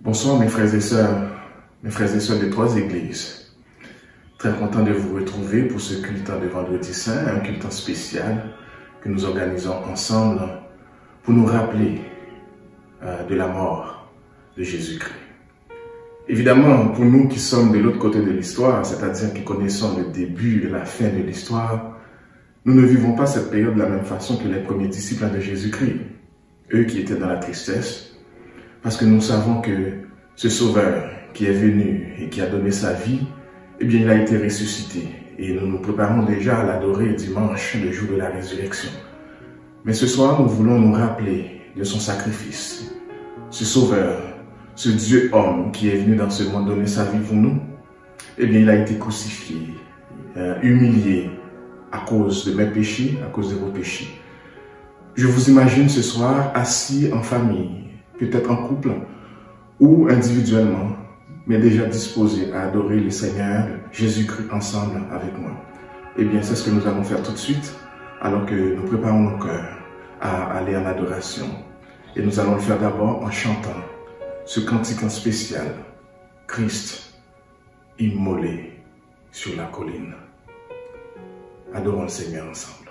Bonsoir mes frères et sœurs des trois églises. Très content de vous retrouver pour ce culte de Vendredi Saint, un culte spécial que nous organisons ensemble pour nous rappeler de la mort de Jésus-Christ. Évidemment, pour nous qui sommes de l'autre côté de l'histoire, c'est-à-dire qui connaissons le début et la fin de l'histoire, nous ne vivons pas cette période de la même façon que les premiers disciples de Jésus-Christ, eux qui étaient dans la tristesse, parce que nous savons que ce Sauveur qui est venu et qui a donné sa vie, eh bien, il a été ressuscité. Et nous nous préparons déjà à l'adorer dimanche, le jour de la résurrection. Mais ce soir, nous voulons nous rappeler de son sacrifice. Ce Sauveur, ce Dieu homme qui est venu dans ce monde donner sa vie pour nous, eh bien, il a été crucifié, humilié à cause de mes péchés, à cause de vos péchés. Je vous imagine ce soir assis en famille, peut-être en couple ou individuellement, mais déjà disposés à adorer le Seigneur Jésus-Christ ensemble avec moi. Eh bien, c'est ce que nous allons faire tout de suite, alors que nous préparons nos cœurs à aller en adoration. Et nous allons le faire d'abord en chantant ce cantique en spécial, Christ immolé sur la colline. Adorons le Seigneur ensemble.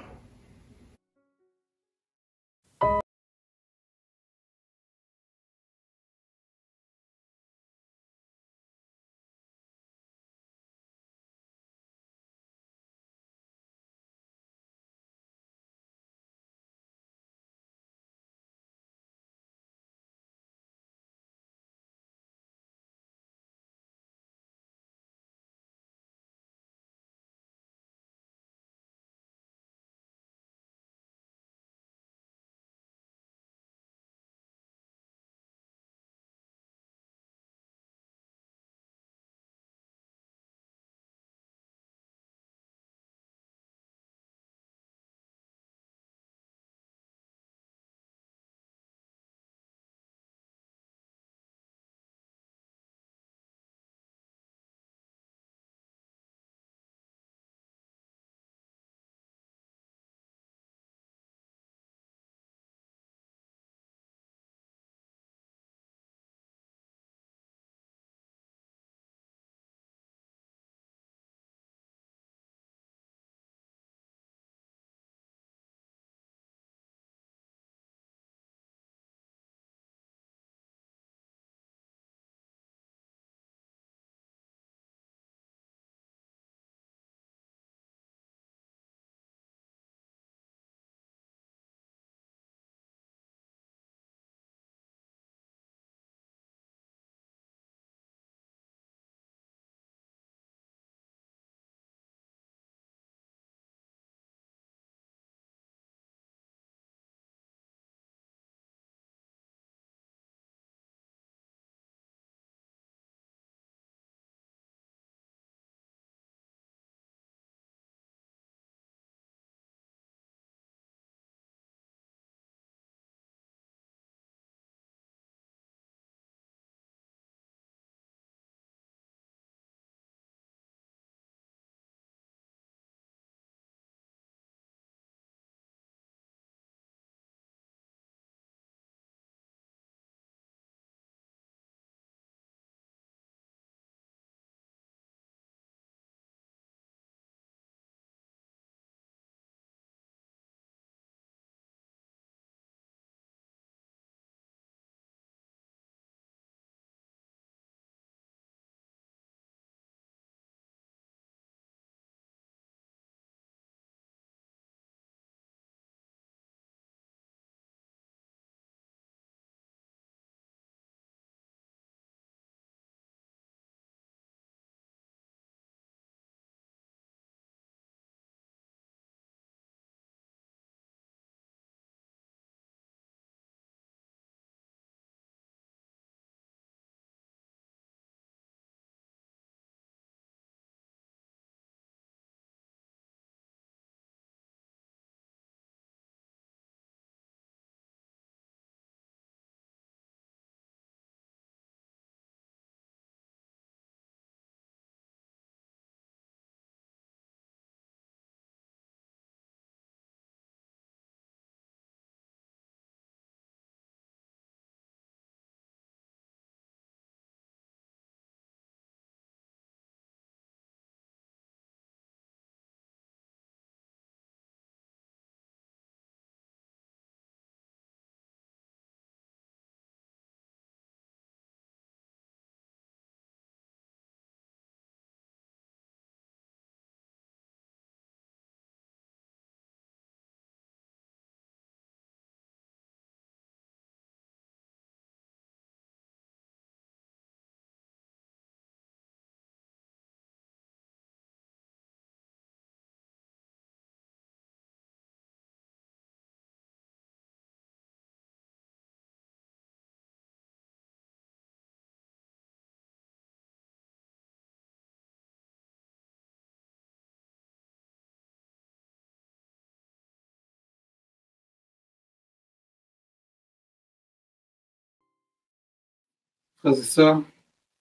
Frères et sœurs,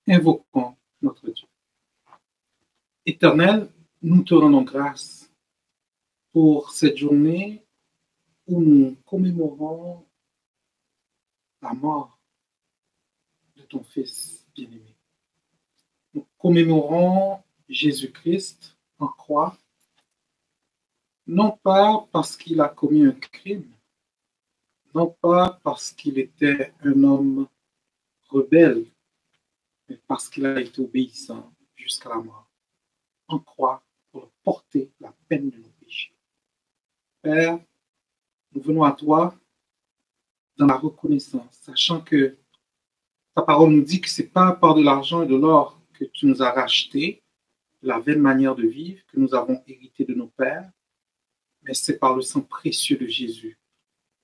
invoquons notre Dieu. Éternel, nous te rendons grâce pour cette journée où nous commémorons la mort de ton Fils bien-aimé. Nous commémorons Jésus-Christ en croix, non pas parce qu'il a commis un crime, non pas parce qu'il était un homme rebelle, mais parce qu'il a été obéissant jusqu'à la mort, en croix pour porter la peine de nos péchés. Père, nous venons à toi dans la reconnaissance, sachant que ta parole nous dit que ce n'est pas par de l'argent et de l'or que tu nous as rachetés, la vaine manière de vivre que nous avons hérité de nos pères, mais c'est par le sang précieux de Jésus,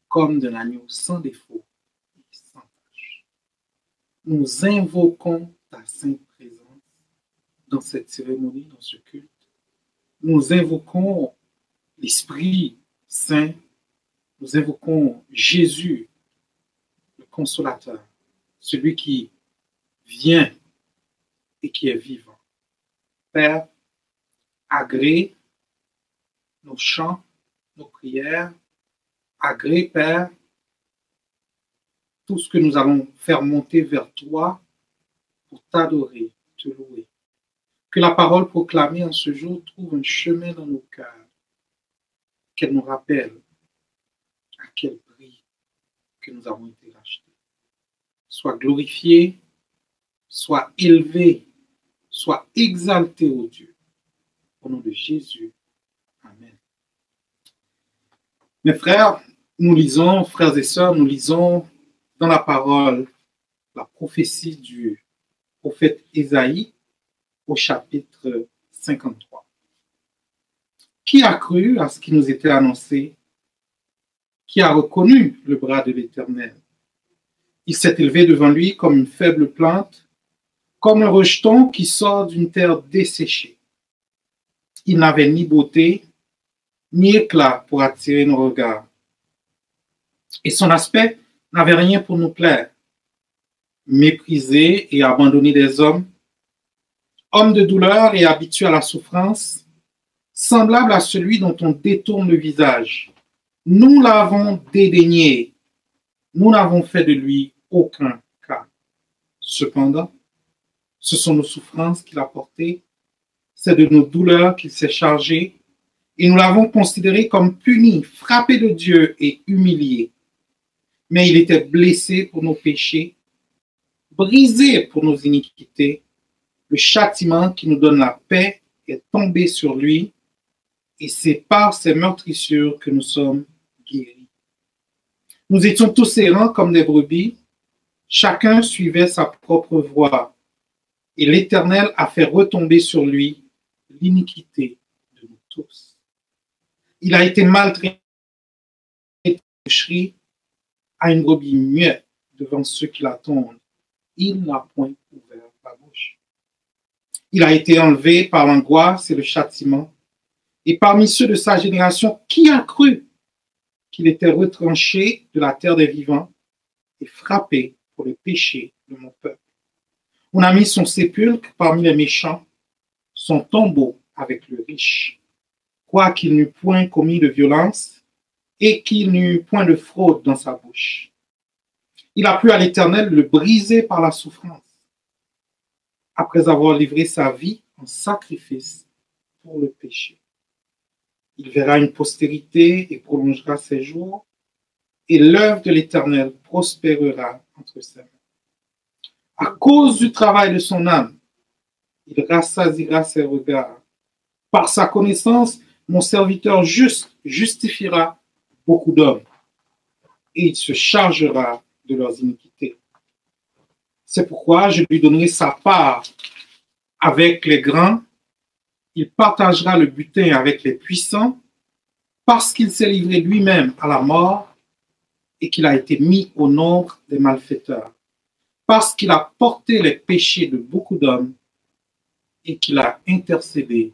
comme d'un agneau sans défaut et sans tache. Nous invoquons ta sainte présence dans cette cérémonie, dans ce culte. Nous invoquons l'Esprit Saint, nous invoquons Jésus, le Consolateur, celui qui vient et qui est vivant. Père, agrée nos chants, nos prières, agrée, Père, tout ce que nous allons faire monter vers toi pour t'adorer, te louer. Que la parole proclamée en ce jour trouve un chemin dans nos cœurs, qu'elle nous rappelle à quel prix que nous avons été rachetés. Sois glorifié, sois élevé, sois exalté, ô Dieu. Au nom de Jésus. Amen. Mes frères, nous lisons, frères et sœurs, nous lisons dans la parole la prophétie du prophète Ésaïe au chapitre 53. Qui a cru à ce qui nous était annoncé? Qui a reconnu le bras de l'Éternel? Il s'est élevé devant lui comme une faible plante, comme un rejeton qui sort d'une terre desséchée. Il n'avait ni beauté, ni éclat pour attirer nos regards. Et son aspect n'avait rien pour nous plaire. Méprisé et abandonné des hommes, homme de douleur et habitué à la souffrance, semblable à celui dont on détourne le visage. Nous l'avons dédaigné, nous n'avons fait de lui aucun cas. Cependant, ce sont nos souffrances qu'il a portées, c'est de nos douleurs qu'il s'est chargé, et nous l'avons considéré comme puni, frappé de Dieu et humilié. Mais il était blessé pour nos péchés, brisé pour nos iniquités. Le châtiment qui nous donne la paix est tombé sur lui, et c'est par ses meurtrissures que nous sommes guéris. Nous étions tous errants comme des brebis, chacun suivait sa propre voie, et l'Éternel a fait retomber sur lui l'iniquité de nous tous. Il a été maltraité à une brebis muette devant ceux qui l'attendent. Il n'a point ouvert la bouche. Il a été enlevé par l'angoisse et le châtiment. Et parmi ceux de sa génération, qui a cru qu'il était retranché de la terre des vivants et frappé pour le péché de mon peuple? On a mis son sépulcre parmi les méchants, son tombeau avec le riche, quoiqu'il n'eût point commis de violence et qu'il n'eût point de fraude dans sa bouche. Il a plu à l'Éternel de le briser par la souffrance, après avoir livré sa vie en sacrifice pour le péché. Il verra une postérité et prolongera ses jours, et l'œuvre de l'Éternel prospérera entre ses mains. À cause du travail de son âme, il rassasiera ses regards. Par sa connaissance, mon serviteur juste justifiera beaucoup d'hommes, et il se chargera de leurs iniquités. C'est pourquoi je lui donnerai sa part avec les grands, il partagera le butin avec les puissants, parce qu'il s'est livré lui-même à la mort et qu'il a été mis au nombre des malfaiteurs, parce qu'il a porté les péchés de beaucoup d'hommes et qu'il a intercédé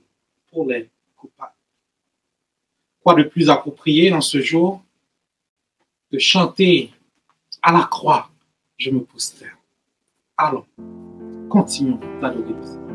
pour les coupables. Quoi de plus approprié dans ce jour de chanter à la croix, je me prosterne. Allons, continuons d'adorer le Seigneur.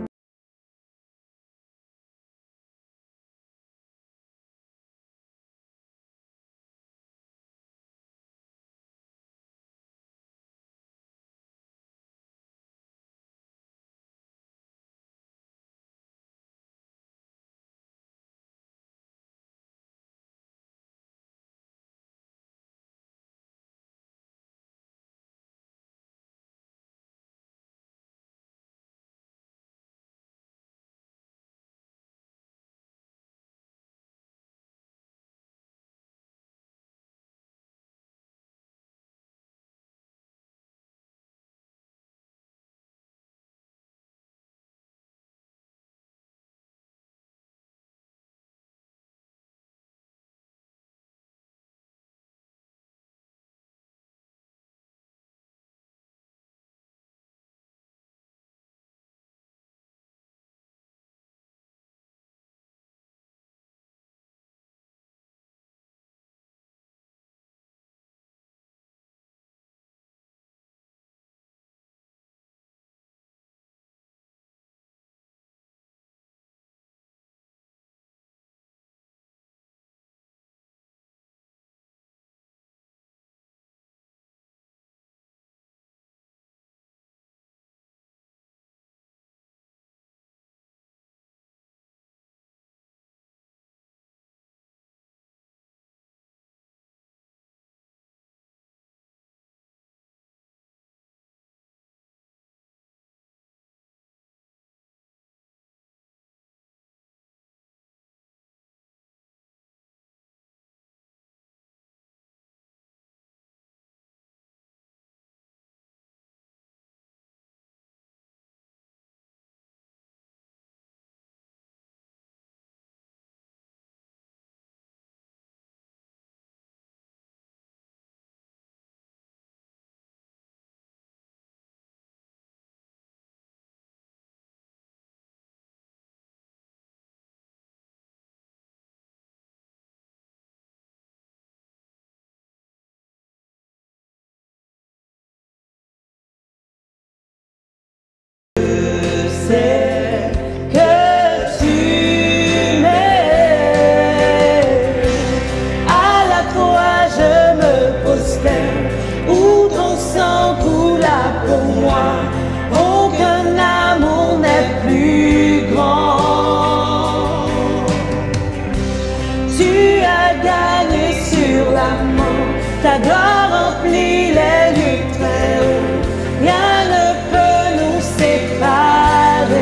Ta gloire remplit les lieux très hauts, rien ne peut nous séparer.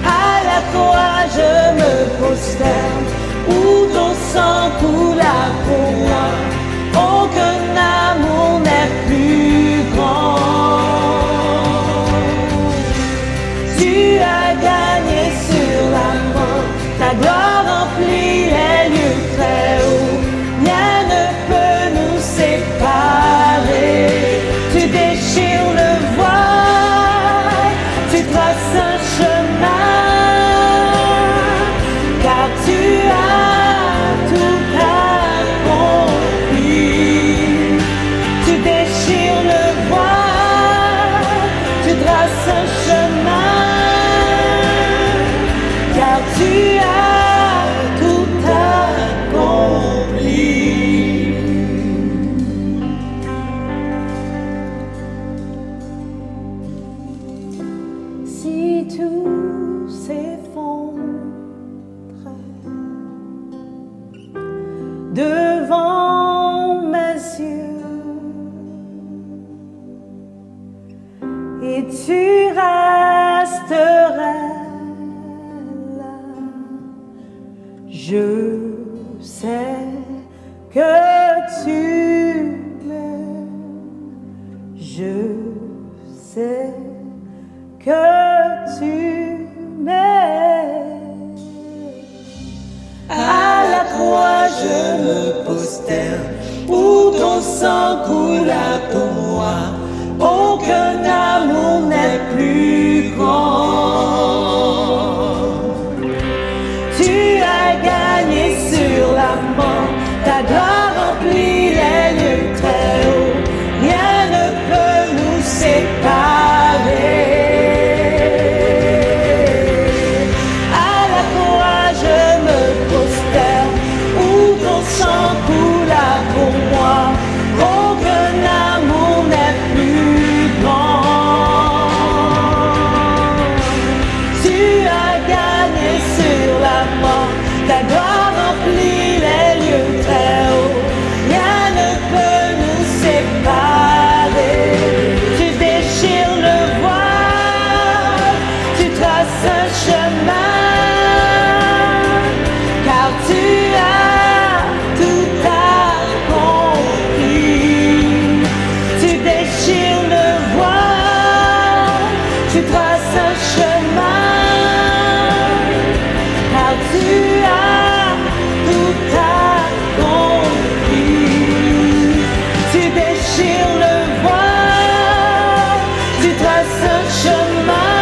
À la croix je me prosterne, où ton sang coula pour moi. Aucun amour n'est plus grand. Tu as gagné sur la mort, ta gloire remplit les lieux très hauts, rien ne peut nous séparer. Tu déchires le voile, tu traces un chemin, car tu as tout accompli. Tu déchires le voile, tu traces un chemin, car tu as devant mes yeux et tu resteras là. Je sais que tu m'aimes, je sais que tu m'aimes. À la croix je me prosterne, où ton sang coula pour moi. Aucun amour n'est plus grand. Tu as gagné sur la mort, ta gloire remplit les lieux très hauts. Rien tu traces un chemin, car tu as tout accompli. Tu déchires le voile, tu traces un chemin,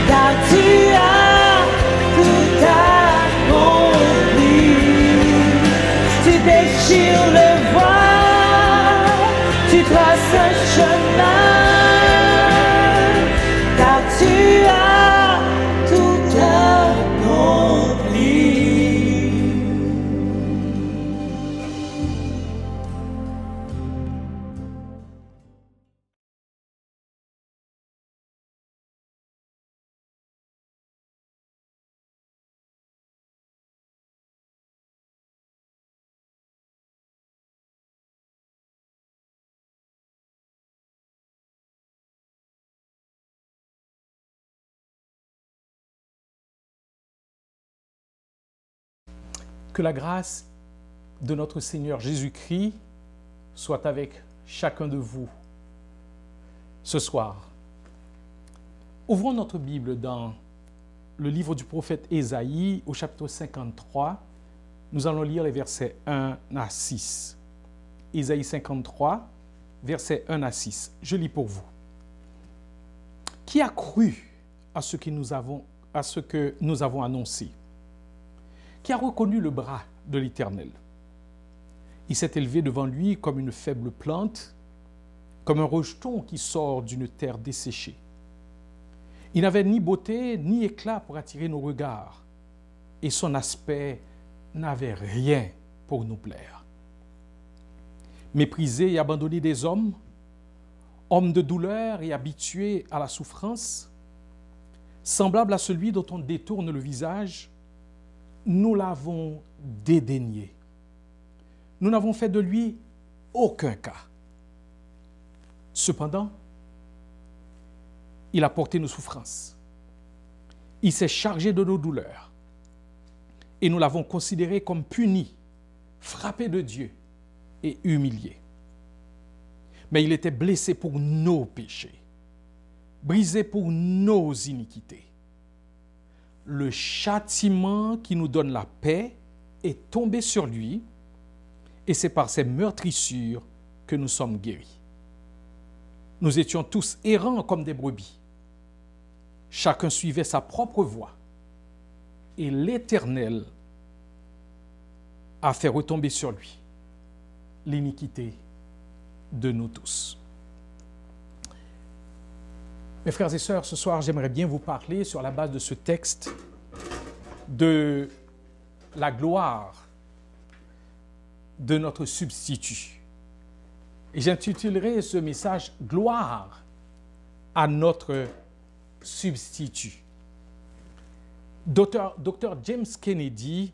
car tu as tout accompli. Tu déchires le voile, tu traces un chemin, car tu as tout accompli. Que la grâce de notre Seigneur Jésus-Christ soit avec chacun de vous ce soir. Ouvrons notre Bible dans le livre du prophète Ésaïe au chapitre 53. Nous allons lire les versets 1 à 6. Ésaïe 53, versets 1 à 6. Je lis pour vous. Qui a cru à ce que nous avons annoncé? Qui a reconnu le bras de l'Éternel? Il s'est élevé devant lui comme une faible plante, comme un rejeton qui sort d'une terre desséchée. Il n'avait ni beauté ni éclat pour attirer nos regards, et son aspect n'avait rien pour nous plaire. Méprisé et abandonné des hommes, homme de douleur et habitué à la souffrance, semblable à celui dont on détourne le visage, nous l'avons dédaigné. Nous n'avons fait de lui aucun cas. Cependant, il a porté nos souffrances. Il s'est chargé de nos douleurs. Et nous l'avons considéré comme puni, frappé de Dieu et humilié. Mais il était blessé pour nos péchés, brisé pour nos iniquités. Le châtiment qui nous donne la paix est tombé sur lui, et c'est par ses meurtrissures que nous sommes guéris. Nous étions tous errants comme des brebis. Chacun suivait sa propre voie, et l'Éternel a fait retomber sur lui l'iniquité de nous tous. Mes frères et sœurs, ce soir, j'aimerais bien vous parler sur la base de ce texte de la gloire de notre substitut. Et j'intitulerai ce message « Gloire à notre substitut ». Dr. James Kennedy,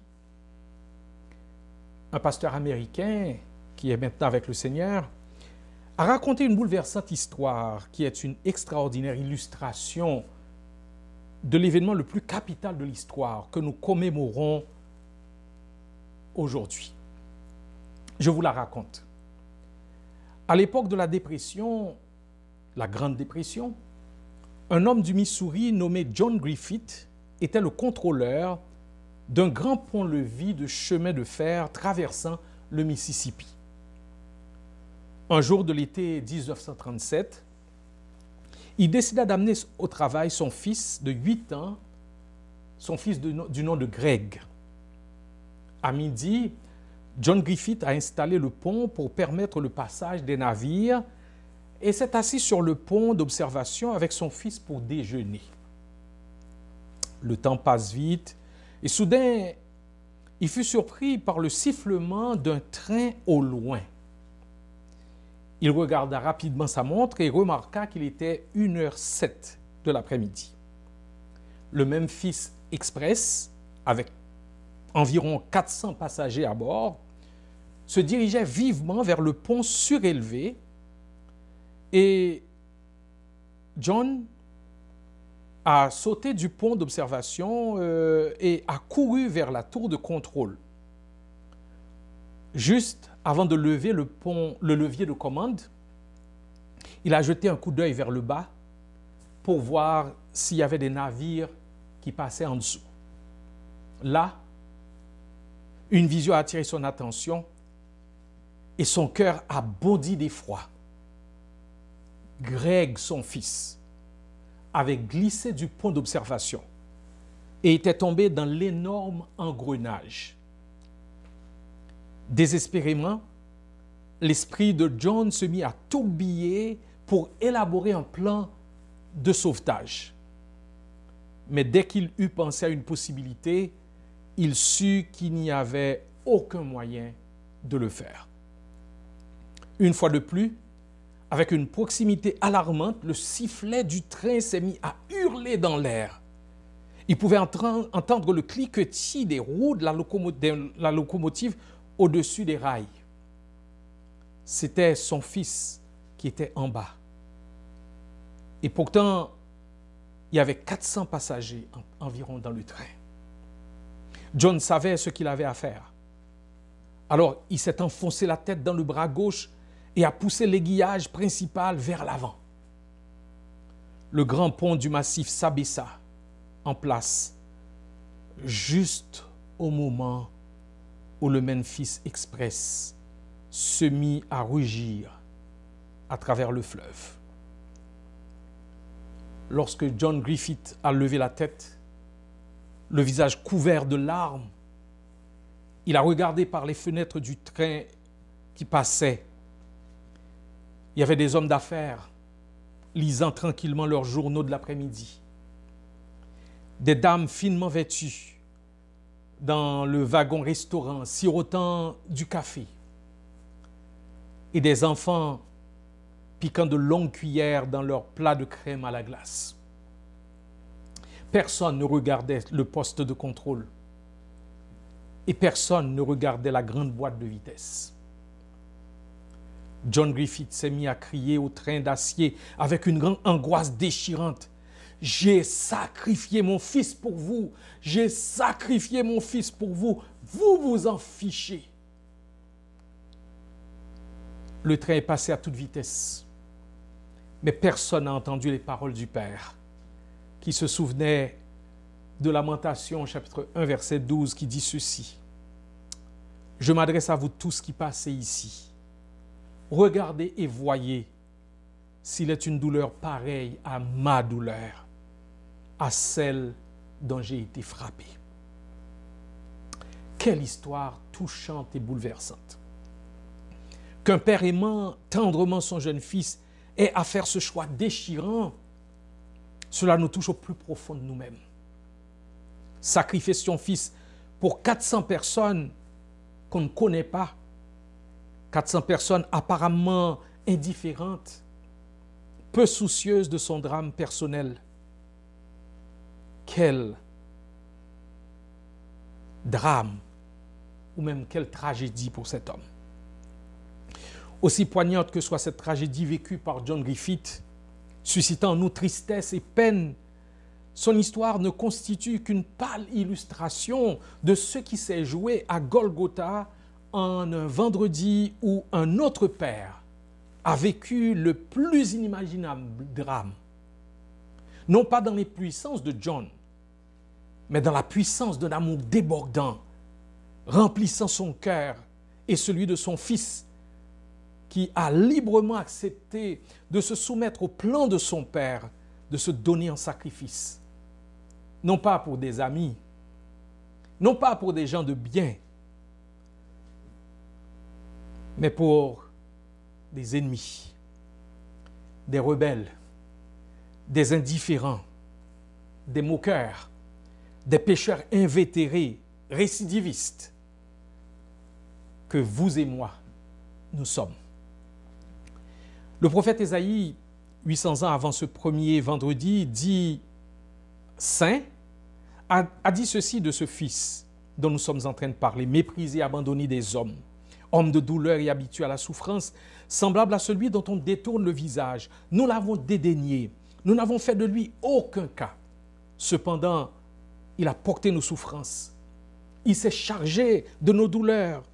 un pasteur américain qui est maintenant avec le Seigneur, a raconté une bouleversante histoire qui est une extraordinaire illustration de l'événement le plus capital de l'histoire que nous commémorons aujourd'hui. Je vous la raconte. À l'époque de la dépression, la Grande Dépression, un homme du Missouri nommé John Griffith était le contrôleur d'un grand pont-levis de chemin de fer traversant le Mississippi. Un jour de l'été 1937, il décida d'amener au travail son fils de 8 ans, son fils du nom de Greg. À midi, John Griffith a installé le pont pour permettre le passage des navires et s'est assis sur le pont d'observation avec son fils pour déjeuner. Le temps passe vite et soudain, il fut surpris par le sifflement d'un train au loin. Il regarda rapidement sa montre et remarqua qu'il était 1h07 de l'après-midi. Le Memphis Express, avec environ 400 passagers à bord, se dirigeait vivement vers le pont surélevé et John a sauté du pont d'observation et a couru vers la tour de contrôle. Juste avant de lever le levier de commande, Il a jeté un coup d'œil vers le bas pour voir s'il y avait des navires qui passaient en dessous. Là, une vision a attiré son attention et son cœur a bondi d'effroi. Greg, son fils, avait glissé du point d'observation et était tombé dans l'énorme engrenage. Désespérément, l'esprit de John se mit à tourbiller pour élaborer un plan de sauvetage. Mais dès qu'il eut pensé à une possibilité, il sut qu'il n'y avait aucun moyen de le faire. Une fois de plus, avec une proximité alarmante, le sifflet du train s'est mis à hurler dans l'air. Il pouvait entendre le cliquetis des roues de la locomotive au-dessus des rails. C'était son fils qui était en bas. Et pourtant, il y avait 400 passagers environ dans le train. John savait ce qu'il avait à faire. Alors, il s'est enfoncé la tête dans le bras gauche et a poussé l'aiguillage principal vers l'avant. Le grand pont du massif s'abaissa en place, juste au moment où le Memphis Express se mit à rugir à travers le fleuve. Lorsque John Griffith a levé la tête, le visage couvert de larmes, il a regardé par les fenêtres du train qui passait. Il y avait des hommes d'affaires lisant tranquillement leurs journaux de l'après-midi. Des dames finement vêtues dans le wagon-restaurant sirotant du café. Et des enfants piquant de longues cuillères dans leur plat de crème à la glace. Personne ne regardait le poste de contrôle. Et personne ne regardait la grande boîte de vitesse. John Griffith s'est mis à crier au train d'acier avec une grande angoisse déchirante. « J'ai sacrifié mon fils pour vous! J'ai sacrifié mon fils pour vous! Vous vous en fichez! » Le train est passé à toute vitesse. Mais personne n'a entendu les paroles du Père, qui se souvenait de Lamentation, chapitre 1, verset 12, qui dit ceci. « Je m'adresse à vous tous qui passez ici. Regardez et voyez s'il est une douleur pareille à ma douleur, à celle dont j'ai été frappé. » Quelle histoire touchante et bouleversante. Qu'un père aimant tendrement son jeune fils ait à faire ce choix déchirant, cela nous touche au plus profond de nous-mêmes. Sacrifier son fils pour 400 personnes qu'on ne connaît pas, 400 personnes apparemment indifférentes, peu soucieuses de son drame personnel. Quel drame, ou même quelle tragédie pour cet homme. Aussi poignante que soit cette tragédie vécue par John Griffith, suscitant en nous tristesse et peine, son histoire ne constitue qu'une pâle illustration de ce qui s'est joué à Golgotha en un vendredi où un autre père a vécu le plus inimaginable drame. Non pas dans les puissances de John, mais dans la puissance d'un amour débordant, remplissant son cœur et celui de son fils, qui a librement accepté de se soumettre au plan de son père, de se donner en sacrifice. Non pas pour des amis, non pas pour des gens de bien, mais pour des ennemis, des rebelles, des indifférents, des moqueurs, des pécheurs invétérés, récidivistes, que vous et moi, nous sommes. Le prophète Ésaïe, 800 ans avant ce premier vendredi, dit saint, a dit ceci de ce fils dont nous sommes en train de parler, méprisé, abandonné des hommes, homme de douleur et habitué à la souffrance, semblable à celui dont on détourne le visage. Nous l'avons dédaigné, nous n'avons fait de lui aucun cas. Cependant, il a porté nos souffrances, il s'est chargé de nos douleurs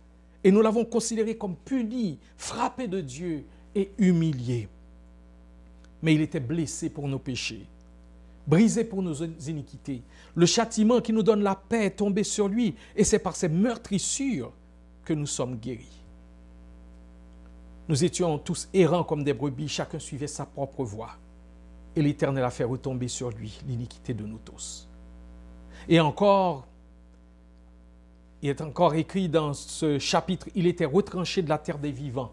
et nous l'avons considéré comme puni, frappé de Dieu et humilié. mais il était blessé pour nos péchés, brisé pour nos iniquités. Le châtiment qui nous donne la paix est tombé sur lui, et c'est par ses meurtrissures que nous sommes guéris. Nous étions tous errants comme des brebis, chacun suivait sa propre voie. Et l'Éternel a fait retomber sur lui l'iniquité de nous tous. Et encore, il est encore écrit dans ce chapitre, il était retranché de la terre des vivants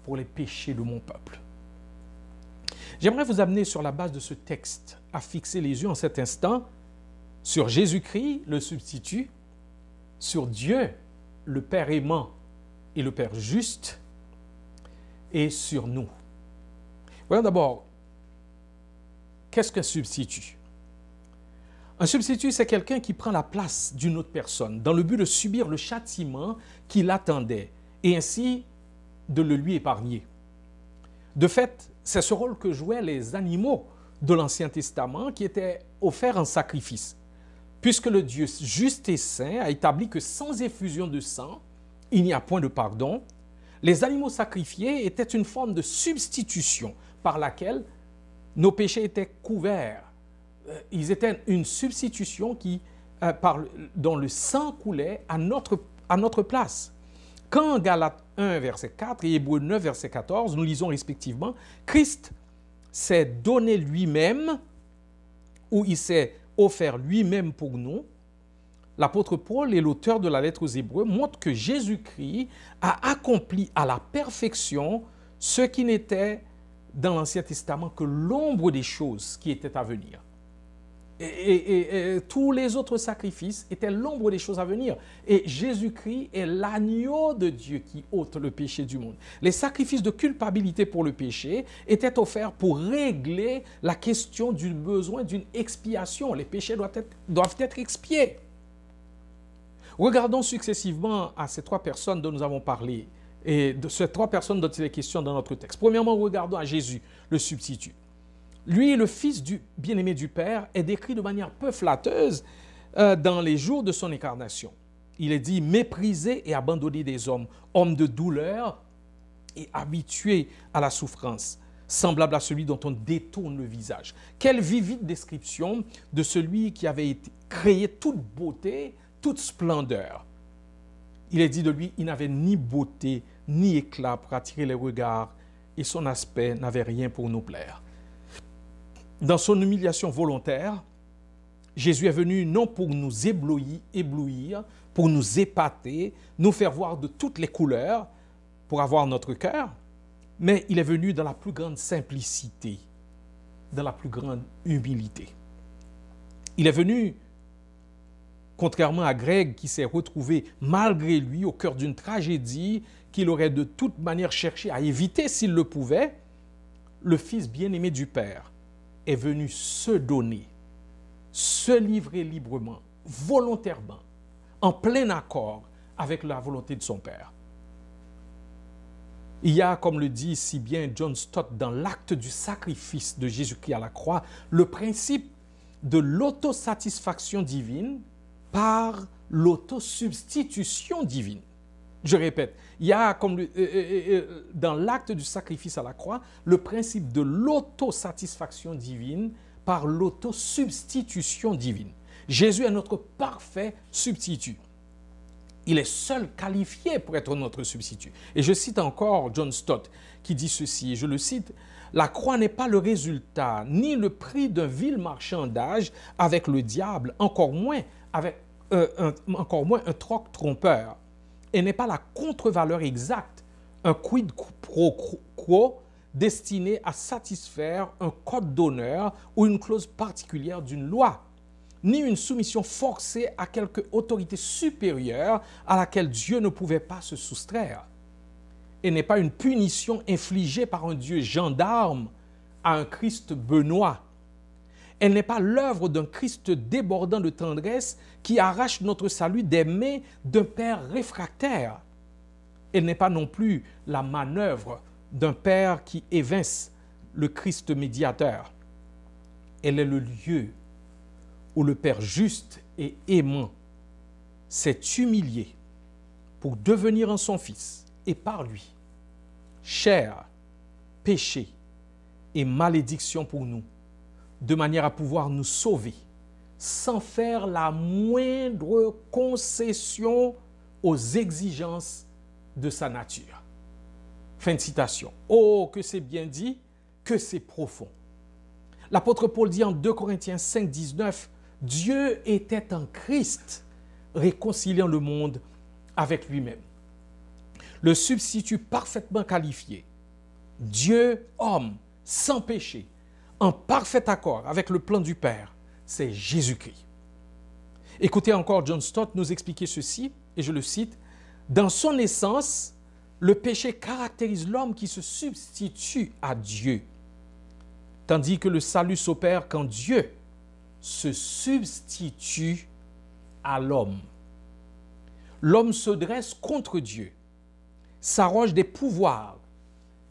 pour les péchés de mon peuple. J'aimerais vous amener sur la base de ce texte à fixer les yeux en cet instant sur Jésus-Christ, le substitut, sur Dieu, le Père aimant et le Père juste, et sur nous. Voyons d'abord, qu'est-ce qu'un substitut? Un substitut, c'est quelqu'un qui prend la place d'une autre personne dans le but de subir le châtiment qui l'attendait et ainsi de le lui épargner. De fait, c'est ce rôle que jouaient les animaux de l'Ancien Testament qui étaient offerts en sacrifice. Puisque le Dieu juste et saint a établi que sans effusion de sang, il n'y a point de pardon, les animaux sacrifiés étaient une forme de substitution par laquelle nos péchés étaient couverts. Ils étaient une substitution dont le sang coulait à notre place. Quand Galates 1, verset 4 et Hébreux 9, verset 14, nous lisons respectivement, Christ s'est donné lui-même, ou il s'est offert lui-même pour nous. L'apôtre Paul et l'auteur de la lettre aux Hébreux montrent que Jésus-Christ a accompli à la perfection ce qui n'était dans l'Ancien Testament que l'ombre des choses qui étaient à venir. Et tous les autres sacrifices étaient l'ombre des choses à venir. Et Jésus-Christ est l'agneau de Dieu qui ôte le péché du monde. Les sacrifices de culpabilité pour le péché étaient offerts pour régler la question du besoin d'une expiation. Les péchés doivent être expiés. Regardons successivement à ces trois personnes dont nous avons parlé et de ces trois personnes dont il est question dans notre texte. Premièrement, regardons à Jésus, le substitut. Lui, le fils du bien-aimé du Père, est décrit de manière peu flatteuse dans les jours de son incarnation. Il est dit méprisé et abandonné des hommes, homme de douleur et habitué à la souffrance, semblable à celui dont on détourne le visage. Quelle vivide description de celui qui avait été créé toute beauté, toute splendeur. Il est dit de lui, il n'avait ni beauté, ni éclat pour attirer les regards, et son aspect n'avait rien pour nous plaire. Dans son humiliation volontaire, Jésus est venu non pour nous éblouir, pour nous épater, nous faire voir de toutes les couleurs, pour avoir notre cœur, mais il est venu dans la plus grande simplicité, dans la plus grande humilité. Il est venu, contrairement à Greg qui s'est retrouvé malgré lui au cœur d'une tragédie qu'il aurait de toute manière cherché à éviter s'il le pouvait, le Fils bien-aimé du Père est venu se donner, se livrer librement, volontairement, en plein accord avec la volonté de son Père. Il y a, comme le dit si bien John Stott dans l'acte du sacrifice de Jésus-Christ à la croix, le principe de l'autosatisfaction divine par l'autosubstitution divine. Je répète, il y a comme dans l'acte du sacrifice à la croix, le principe de l'autosatisfaction divine par l'autosubstitution divine. Jésus est notre parfait substitut. Il est seul qualifié pour être notre substitut. Et je cite encore John Stott qui dit ceci, et je le cite, « La croix n'est pas le résultat ni le prix d'un vil marchandage avec le diable, encore moins un troc trompeur. Elle n'est pas la contre-valeur exacte, un quid pro quo destiné à satisfaire un code d'honneur ou une clause particulière d'une loi, ni une soumission forcée à quelque autorité supérieure à laquelle Dieu ne pouvait pas se soustraire. Elle n'est pas une punition infligée par un Dieu gendarme à un Christ benoît. Elle n'est pas l'œuvre d'un Christ débordant de tendresse qui arrache notre salut des mains d'un Père réfractaire. Elle n'est pas non plus la manœuvre d'un Père qui évince le Christ médiateur. Elle est le lieu où le Père juste et aimant s'est humilié pour devenir en son Fils et par lui chair, péché et malédiction pour nous, de manière à pouvoir nous sauver, sans faire la moindre concession aux exigences de sa nature. Fin de citation. Oh, que c'est bien dit, que c'est profond. L'apôtre Paul dit en 2 Corinthiens 5, 19, Dieu était en Christ, réconciliant le monde avec lui-même. Le substitut parfaitement qualifié, Dieu, homme, sans péché, en parfait accord avec le plan du Père, c'est Jésus-Christ. Écoutez encore John Stott nous expliquer ceci, et je le cite, « Dans son essence, le péché caractérise l'homme qui se substitue à Dieu, tandis que le salut s'opère quand Dieu se substitue à l'homme. L'homme se dresse contre Dieu, s'arroge des pouvoirs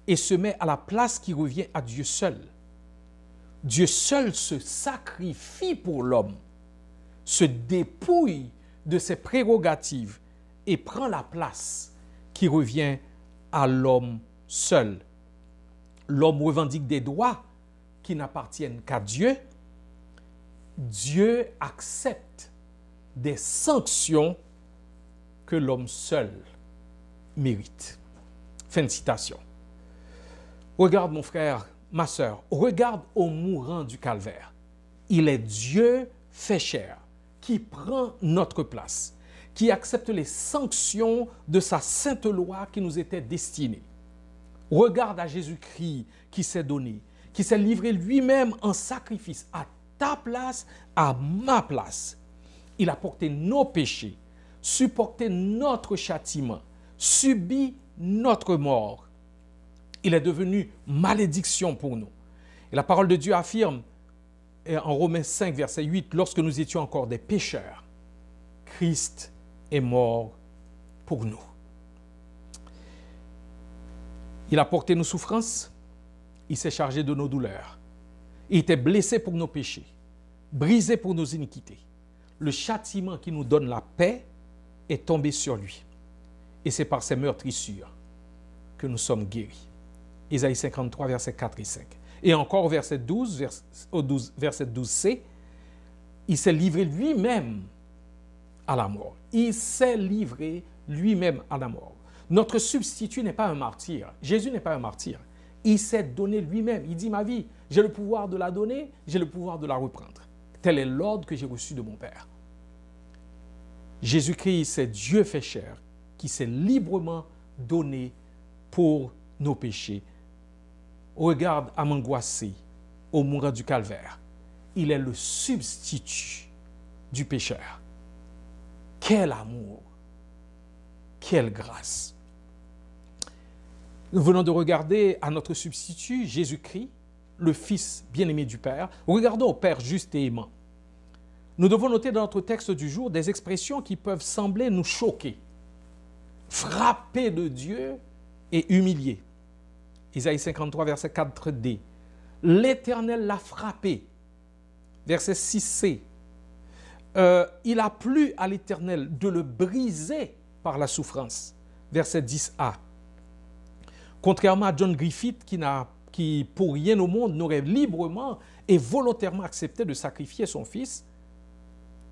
et se met à la place qui revient à Dieu seul. Dieu seul se sacrifie pour l'homme, se dépouille de ses prérogatives et prend la place qui revient à l'homme seul. L'homme revendique des droits qui n'appartiennent qu'à Dieu. Dieu accepte des sanctions que l'homme seul mérite. Fin de citation. Regarde mon frère, ma sœur, regarde au mourant du calvaire. Il est Dieu fait chair qui prend notre place, qui accepte les sanctions de sa sainte loi qui nous était destinée. Regarde à Jésus-Christ qui s'est donné, qui s'est livré lui-même en sacrifice à ta place, à ma place. Il a porté nos péchés, supporté notre châtiment, subi notre mort. Il est devenu malédiction pour nous. Et la parole de Dieu affirme en Romains 5, verset 8, « Lorsque nous étions encore des pécheurs, Christ est mort pour nous. » Il a porté nos souffrances, il s'est chargé de nos douleurs. Il était blessé pour nos péchés, brisé pour nos iniquités. Le châtiment qui nous donne la paix est tombé sur lui. Et c'est par ses meurtrissures que nous sommes guéris. Ésaïe 53, versets 4 et 5. Et encore verset 12, verset 12c, il s'est livré lui-même à la mort. Il s'est livré lui-même à la mort. Notre substitut n'est pas un martyr. Jésus n'est pas un martyr. Il s'est donné lui-même. Il dit, ma vie, j'ai le pouvoir de la donner, j'ai le pouvoir de la reprendre. Tel est l'ordre que j'ai reçu de mon Père. Jésus-Christ, c'est Dieu fait chair, qui s'est librement donné pour nos péchés. Regarde à m'angoisser au mourant du calvaire. Il est le substitut du pécheur. Quel amour! Quelle grâce! Nous venons de regarder à notre substitut, Jésus-Christ, le Fils bien-aimé du Père. Regardons au Père juste et aimant. Nous devons noter dans notre texte du jour des expressions qui peuvent sembler nous choquer. Frappé de Dieu et humilié. Isaïe 53, verset 4d. L'Éternel l'a frappé. Verset 6c. Il a plu à l'Éternel de le briser par la souffrance. Verset 10a. Contrairement à John Griffith, qui pour rien au monde n'aurait librement et volontairement accepté de sacrifier son fils,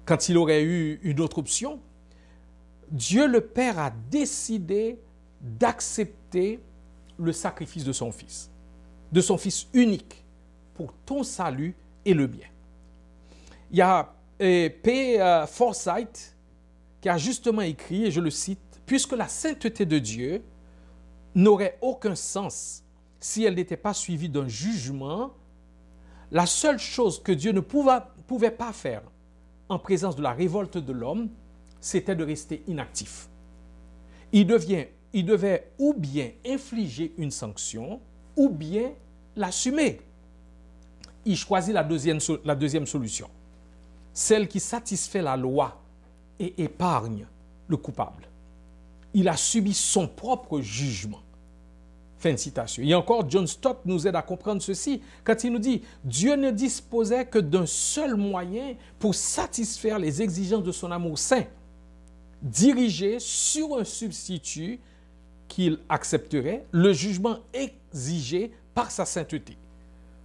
quand il aurait eu une autre option, Dieu le Père a décidé d'accepter le sacrifice de son fils unique, pour ton salut et le bien. Il y a P. Forsyth qui a justement écrit, et je le cite, « Puisque la sainteté de Dieu n'aurait aucun sens si elle n'était pas suivie d'un jugement, la seule chose que Dieu ne pouvait pas faire en présence de la révolte de l'homme, c'était de rester inactif. Il devait ou bien infliger une sanction, ou bien l'assumer. Il choisit la deuxième solution, celle qui satisfait la loi et épargne le coupable. Il a subi son propre jugement. Fin de citation. Et encore, John Stott nous aide à comprendre ceci quand il nous dit « Dieu ne disposait que d'un seul moyen pour satisfaire les exigences de son amour saint, dirigé sur un substitut qu'il accepterait, le jugement exigé par sa sainteté.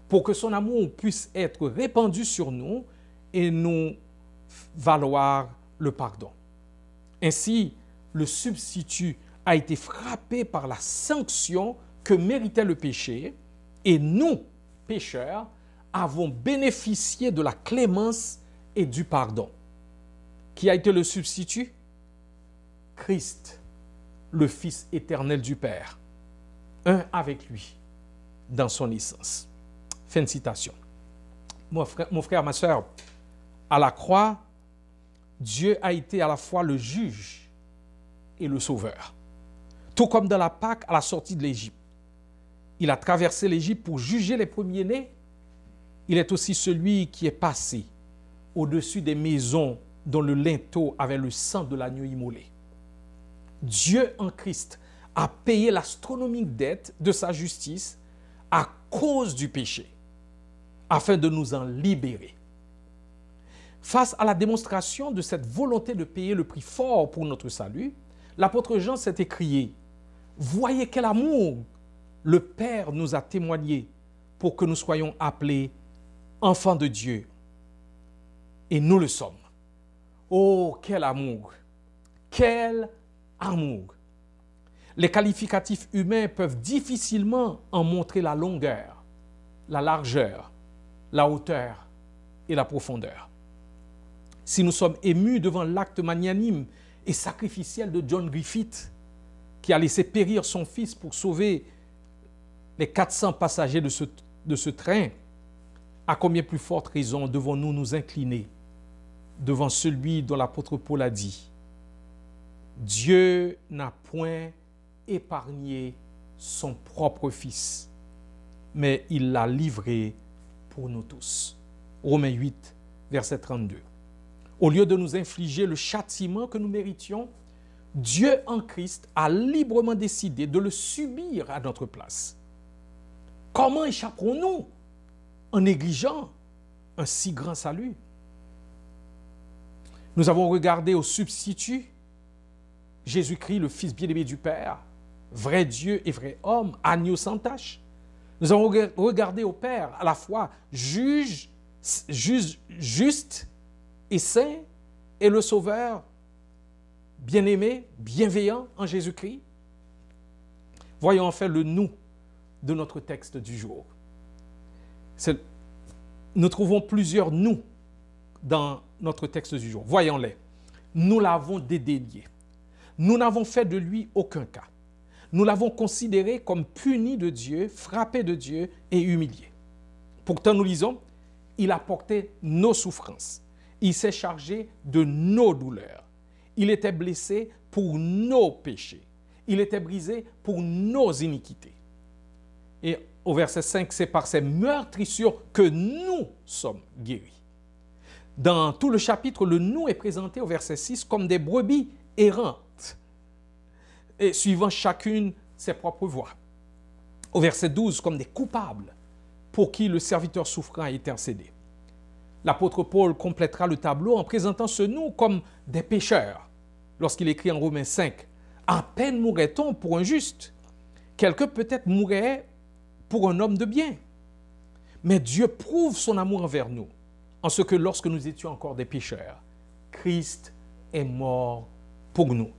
pour que son amour puisse être répandu sur nous et nous valoir le pardon. Ainsi, le substitut a été frappé par la sanction que méritait le péché et nous, pécheurs, avons bénéficié de la clémence et du pardon. Qui a été le substitut? Christ, le Fils éternel du Père, un avec lui dans son essence. Fin de citation. Mon frère, ma soeur, à la croix, Dieu a été à la fois le juge et le sauveur. Tout comme dans la Pâque à la sortie de l'Égypte. Il a traversé l'Égypte pour juger les premiers-nés. Il est aussi celui qui est passé au-dessus des maisons dont le linteau avait le sang de l'agneau immolé. Dieu en Christ a payé l'astronomique dette de sa justice à cause du péché, afin de nous en libérer. Face à la démonstration de cette volonté de payer le prix fort pour notre salut, l'apôtre Jean s'est écrié « Voyez quel amour le Père nous a témoigné pour que nous soyons appelés enfants de Dieu. Et nous le sommes. » Oh, quel amour! Quel amour! Les qualificatifs humains peuvent difficilement en montrer la longueur, la largeur, la hauteur et la profondeur. Si nous sommes émus devant l'acte magnanime et sacrificiel de John Griffith, qui a laissé périr son fils pour sauver les 400 passagers de ce train, à combien plus forte raison devons-nous nous incliner devant celui dont l'apôtre Paul a dit « Dieu n'a point épargné son propre Fils, mais il l'a livré pour nous tous. » Romains 8, verset 32. Au lieu de nous infliger le châtiment que nous méritions, Dieu en Christ a librement décidé de le subir à notre place. Comment échapperons-nous en négligeant un si grand salut? Nous avons regardé au substitut, Jésus-Christ, le Fils bien-aimé du Père, vrai Dieu et vrai homme, agneau sans tache. Nous avons regardé au Père à la fois juge, juste et saint, et le Sauveur, bien-aimé, bienveillant en Jésus-Christ. Voyons enfin le nous de notre texte du jour. Nous trouvons plusieurs nous dans notre texte du jour. Voyons-les. Nous l'avons dédaigné. Nous n'avons fait de lui aucun cas. Nous l'avons considéré comme puni de Dieu, frappé de Dieu et humilié. Pourtant, nous lisons, il a porté nos souffrances. Il s'est chargé de nos douleurs. Il était blessé pour nos péchés. Il était brisé pour nos iniquités. Et au verset 5, c'est par ces meurtrissures que nous sommes guéris. Dans tout le chapitre, le nous est présenté au verset 6 comme des brebis errantes, et suivant chacune ses propres voies. Au verset 12, comme des coupables pour qui le serviteur souffrant a intercédé. L'apôtre Paul complétera le tableau en présentant ce nous comme des pécheurs. Lorsqu'il écrit en Romains 5, « À peine mourrait-on pour un juste. Quelqu'un peut-être mourrait pour un homme de bien. Mais Dieu prouve son amour envers nous, en ce que lorsque nous étions encore des pécheurs, Christ est mort pour nous.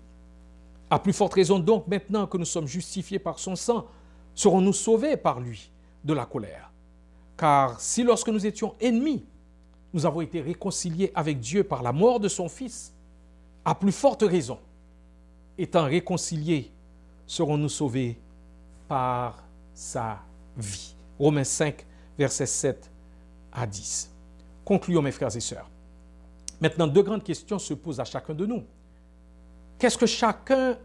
À plus forte raison donc, maintenant que nous sommes justifiés par son sang, serons-nous sauvés par lui de la colère. Car si lorsque nous étions ennemis, nous avons été réconciliés avec Dieu par la mort de son Fils, à plus forte raison, étant réconciliés, serons-nous sauvés par sa vie. Romains 5, versets 7 à 10. Concluons, mes frères et sœurs. Maintenant, deux grandes questions se posent à chacun de nous. Qu'est-ce que chacun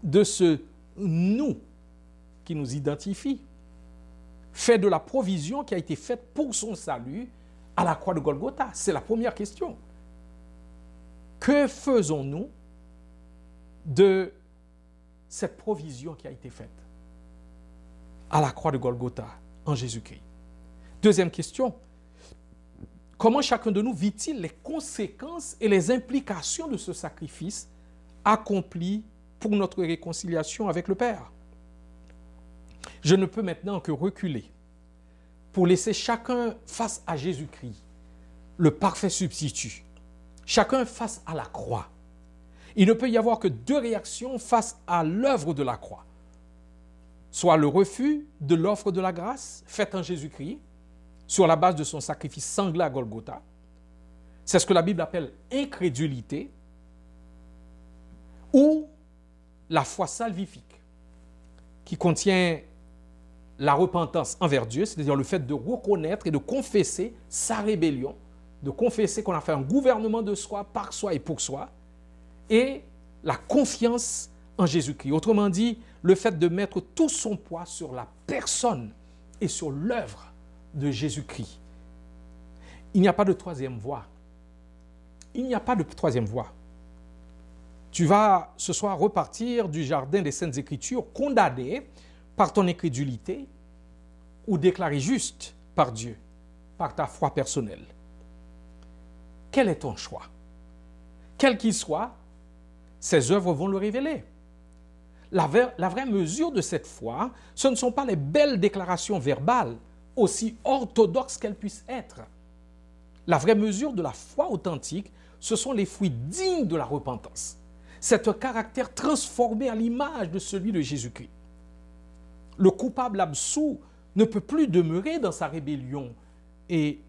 de ce nous qui nous identifie fait de la provision qui a été faite pour son salut à la croix de Golgotha? C'est la première question. Que faisons-nous de cette provision qui a été faite à la croix de Golgotha en Jésus-Christ? Deuxième question, comment chacun de nous vit-il les conséquences et les implications de ce sacrifice accompli pour notre réconciliation avec le Père? Je ne peux maintenant que reculer pour laisser chacun face à Jésus-Christ, le parfait substitut. Chacun face à la croix. Il ne peut y avoir que deux réactions face à l'œuvre de la croix. Soit le refus de l'offre de la grâce faite en Jésus-Christ, sur la base de son sacrifice sanglant à Golgotha. C'est ce que la Bible appelle incrédulité, ou la foi salvifique, qui contient la repentance envers Dieu, c'est-à-dire le fait de reconnaître et de confesser sa rébellion, de confesser qu'on a fait un gouvernement de soi, par soi et pour soi, et la confiance en Jésus-Christ. Autrement dit, le fait de mettre tout son poids sur la personne et sur l'œuvre de Jésus-Christ. Il n'y a pas de troisième voie. Il n'y a pas de troisième voie. Tu vas ce soir repartir du jardin des Saintes Écritures condamné par ton incrédulité ou déclaré juste par Dieu, par ta foi personnelle. Quel est ton choix? Quel qu'il soit, ces œuvres vont le révéler. La vraie mesure de cette foi, ce ne sont pas les belles déclarations verbales, aussi orthodoxes qu'elles puissent être. La vraie mesure de la foi authentique, ce sont les fruits dignes de la repentance. C'est un caractère transformé à l'image de celui de Jésus-Christ. Le coupable absous ne peut plus demeurer dans sa rébellion et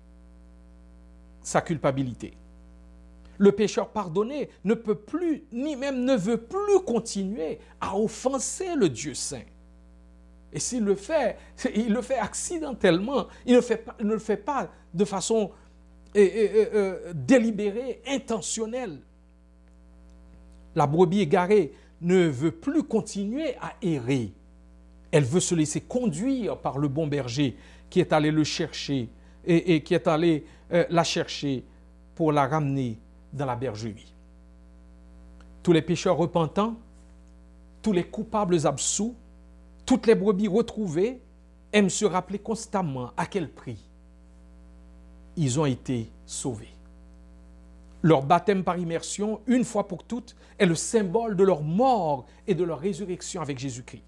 sa culpabilité. Le pécheur pardonné ne peut plus, ni même ne veut plus continuer à offenser le Dieu saint. Et s'il le fait, il le fait accidentellement, il ne le fait pas de façon délibérée, intentionnelle. La brebis égarée ne veut plus continuer à errer. Elle veut se laisser conduire par le bon berger qui est allé le chercher et qui est allé la chercher pour la ramener dans la bergerie. Tous les pécheurs repentants, tous les coupables absous, toutes les brebis retrouvées aiment se rappeler constamment à quel prix ils ont été sauvés. Leur baptême par immersion, une fois pour toutes, est le symbole de leur mort et de leur résurrection avec Jésus-Christ.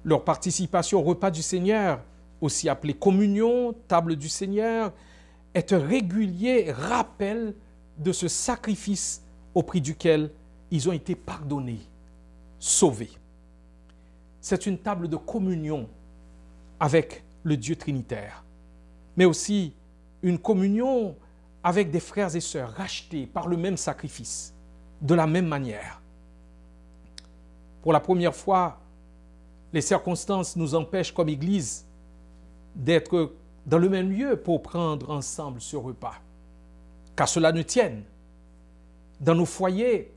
Leur participation au repas du Seigneur, aussi appelé communion, table du Seigneur, est un régulier rappel de ce sacrifice au prix duquel ils ont été pardonnés, sauvés. C'est une table de communion avec le Dieu trinitaire, mais aussi une communion avec des frères et sœurs rachetés par le même sacrifice, de la même manière. Pour la première fois, les circonstances nous empêchent comme Église d'être dans le même lieu pour prendre ensemble ce repas. Qu'à cela ne tienne. Dans nos foyers,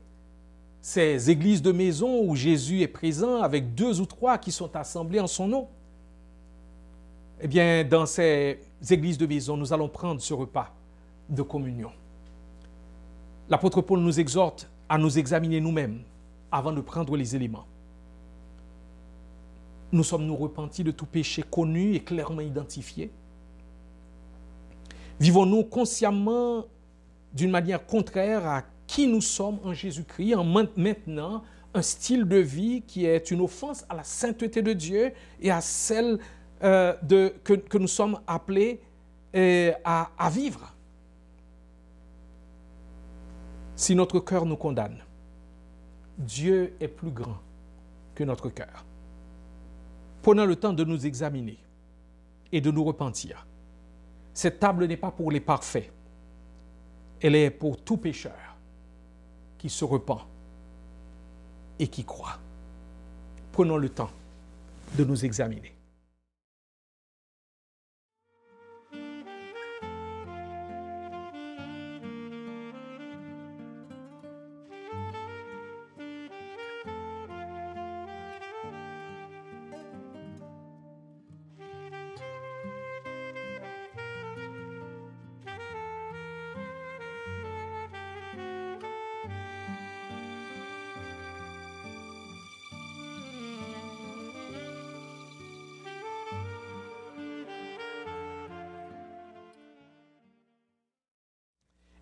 ces églises de maison où Jésus est présent avec 2 ou 3 qui sont assemblés en son nom, eh bien, dans ces églises de maison, nous allons prendre ce repas de communion. L'apôtre Paul nous exhorte à nous examiner nous-mêmes avant de prendre les éléments. Nous sommes-nous repentis de tout péché connu et clairement identifié? Vivons-nous consciemment d'une manière contraire à qui nous sommes en Jésus-Christ en maintenant un style de vie qui est une offense à la sainteté de Dieu et à celle que nous sommes appelés à vivre? Si notre cœur nous condamne, Dieu est plus grand que notre cœur. Prenons le temps de nous examiner et de nous repentir. Cette table n'est pas pour les parfaits. Elle est pour tout pécheur qui se repent et qui croit. Prenons le temps de nous examiner.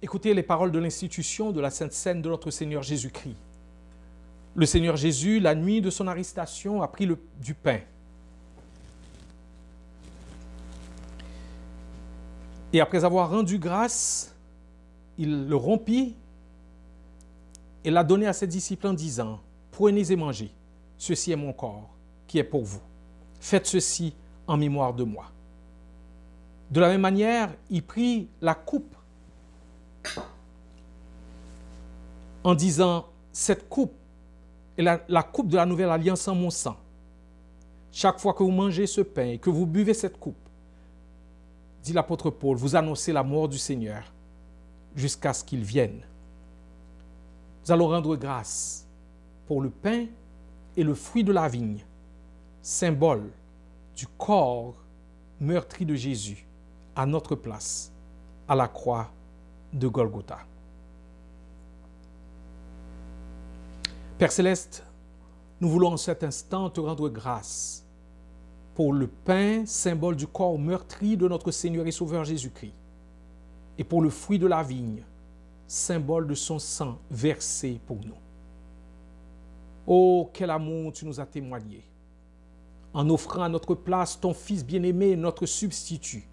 Écoutez les paroles de l'institution de la Sainte Seine de notre Seigneur Jésus-Christ. Le Seigneur Jésus, la nuit de son arrestation, a pris du pain. Et après avoir rendu grâce, il le rompit et l'a donné à ses disciples en disant, « Prenez et mangez, ceci est mon corps qui est pour vous. Faites ceci en mémoire de moi. » De la même manière, il prit la coupe en disant, « Cette coupe est la coupe de la nouvelle alliance en mon sang. Chaque fois que vous mangez ce pain et que vous buvez cette coupe, dit l'apôtre Paul, vous annoncez la mort du Seigneur jusqu'à ce qu'il vienne. » Nous allons rendre grâce pour le pain et le fruit de la vigne, symbole du corps meurtri de Jésus à notre place, à la croix de Golgotha. Père Céleste, nous voulons en cet instant te rendre grâce pour le pain, symbole du corps meurtri de notre Seigneur et Sauveur Jésus-Christ, et pour le fruit de la vigne, symbole de son sang versé pour nous. Oh, quel amour tu nous as témoigné, en offrant à notre place ton Fils bien-aimé, notre substitut,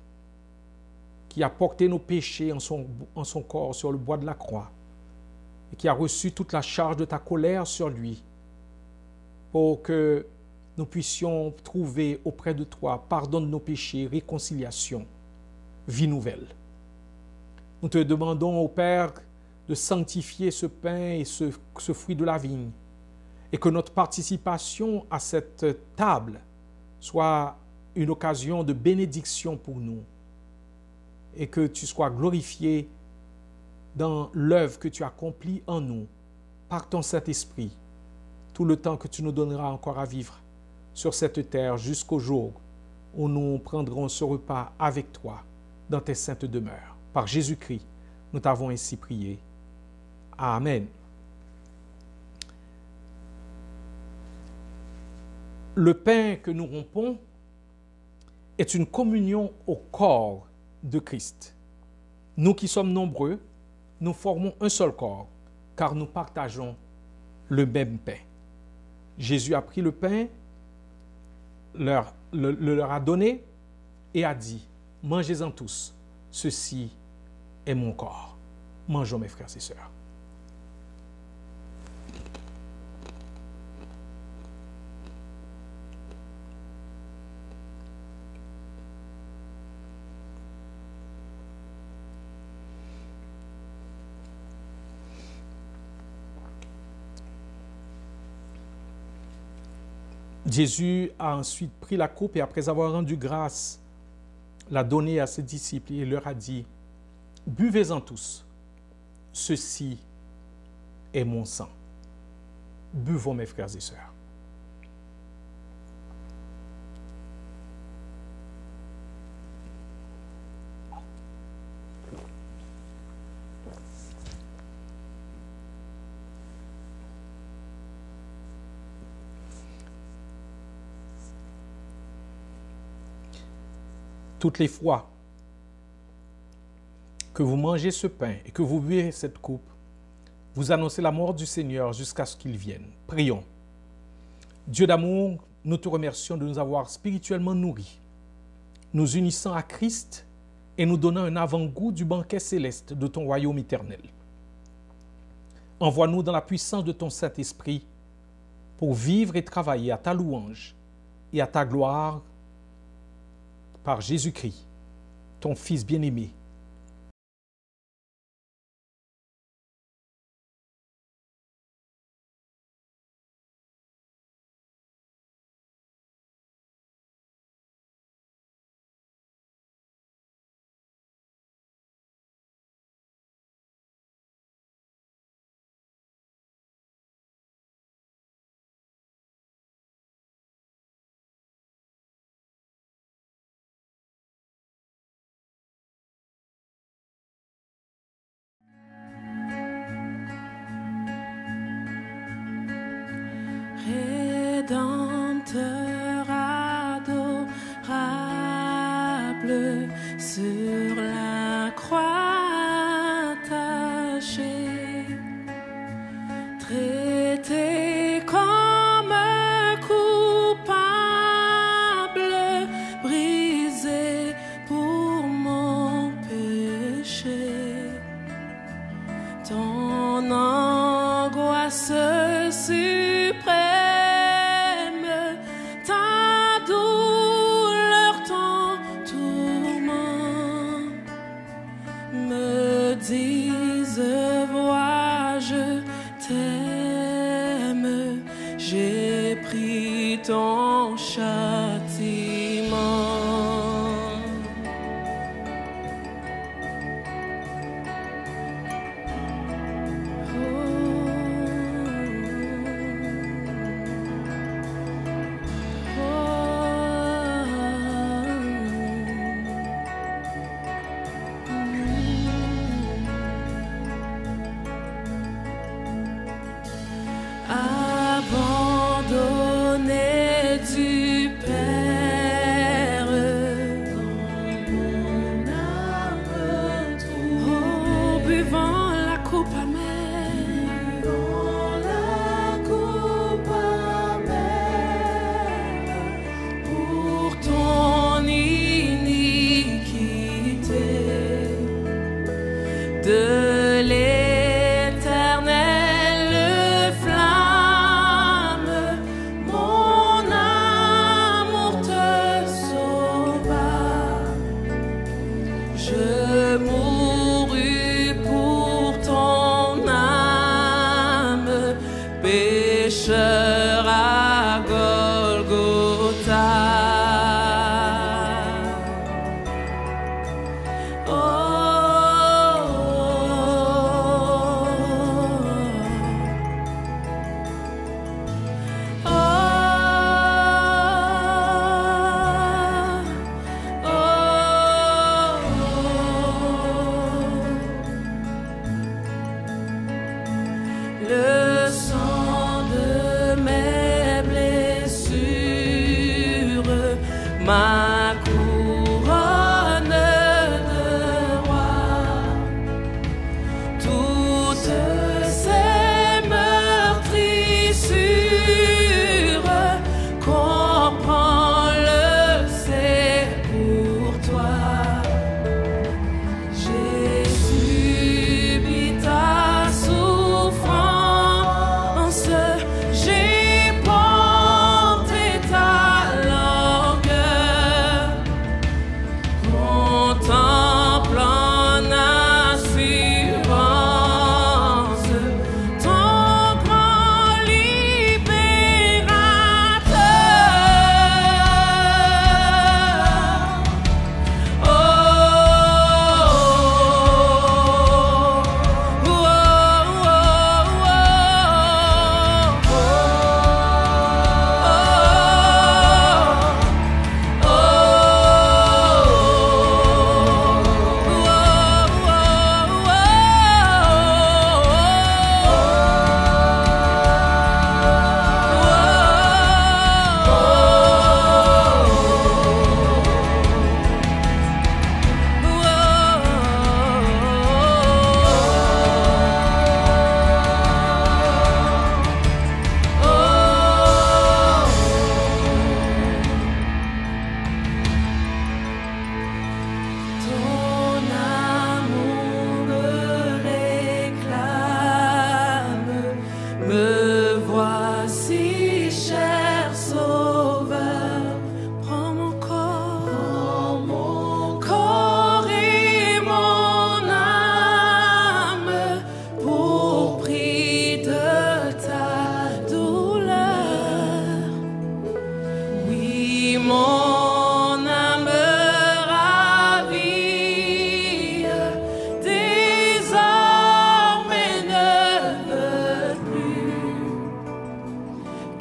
qui a porté nos péchés en son corps sur le bois de la croix, et qui a reçu toute la charge de ta colère sur lui, pour que nous puissions trouver auprès de toi pardon de nos péchés, réconciliation, vie nouvelle. Nous te demandons, ô Père, de sanctifier ce pain et ce fruit de la vigne, et que notre participation à cette table soit une occasion de bénédiction pour nous, et que tu sois glorifié dans l'œuvre que tu accomplis en nous par ton Saint-Esprit, tout le temps que tu nous donneras encore à vivre sur cette terre jusqu'au jour où nous prendrons ce repas avec toi dans tes saintes demeures. Par Jésus-Christ, nous t'avons ainsi prié. Amen. Le pain que nous rompons est une communion au corps de Christ. Nous qui sommes nombreux, nous formons un seul corps, car nous partageons le même pain. Jésus a pris le pain, leur a donné et a dit, « Mangez-en tous, ceci est mon corps. » Mangeons, mes frères et sœurs. Jésus a ensuite pris la coupe et après avoir rendu grâce, l'a donnée à ses disciples et leur a dit, « Buvez-en tous, ceci est mon sang. » Buvons, mes frères et sœurs. Toutes les fois que vous mangez ce pain et que vous buvez cette coupe, vous annoncez la mort du Seigneur jusqu'à ce qu'il vienne. Prions. Dieu d'amour, nous te remercions de nous avoir spirituellement nourris, nous unissant à Christ et nous donnant un avant-goût du banquet céleste de ton royaume éternel. Envoie-nous dans la puissance de ton Saint-Esprit pour vivre et travailler à ta louange et à ta gloire par Jésus-Christ, ton Fils bien-aimé. Rédempteur adorable, sur la croix attachée, traité comme coupable, brisé pour mon péché. buvant la coupe amère, pour ton iniquité. De l'Éternelle flamme, mon amour te sauva. Je mourus pour ton âme, pécheur à Golgotha. Le sang de mes blessures, ma couronne de roi, toutes ces meurtrissures, comprends-le, c'est pour toi. J'ai subi ta souffrance, j'ai porté ta longueur, contemple en assurance ton grand libérateur. Oh, ton amour me réclame, me voici, cher Sauveur. Prends mon corps et mon âme pour prix de ta douleur. Oui, mon âme ravie, désormais ne veut plus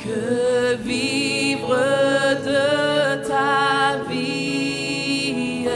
que vivre de ta vie.